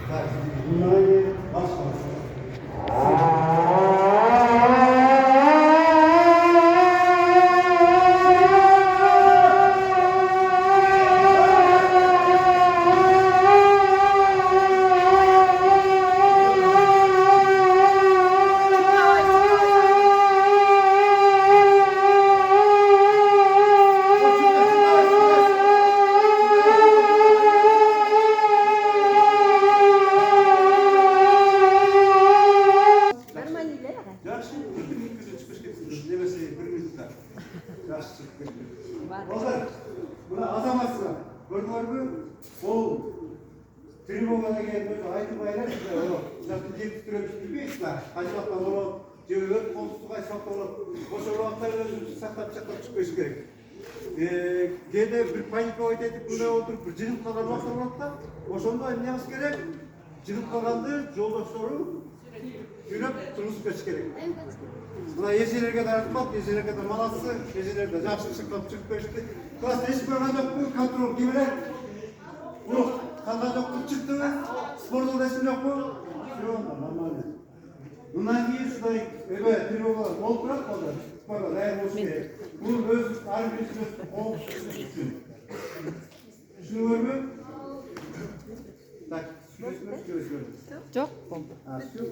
Так, внимание, масло. Yaxshi, bir minutda chiqish ketsin. Demasa, bir minutda. Yaxshi chiqib ketdi. Hozir buni azamasizlar. Ko'rdinglarmi? Bu tribunada kelib aytmaylar, zaten yetib turib bilmaysizlar. Qanchaqdan bo'lib, jevir qo'lsuq aytmoqda bo'lib, o'sha vaqtlarda o'zimizni saqlab chiqish kerak. Gede bir panika o'tayotib, bunday o'tirib, bir jinim qolgan vaqtda bo'ladi. O'shanda nima qilish kerak? Jinim qolganda yo'ldoshlari yürüp turmuş kerak. Buna yezilerge de artmak, yezilerge de malası, yezilerge de yaxşı çıkıp çıkıp geçti. Klasda hiç böyle yok mu? Kontrol gibi. Yok. Kanda yok mu çıktı mı? Sporda resim yok mu? Yok. Normal. Bundan iyi şurada evet bir olarak oldurak oldu. Sporda değer olsun diye. Bu öz harbiyesiniz olsun. Şunu var mı? Tak. Şunu göz. Çok. Ha, şu.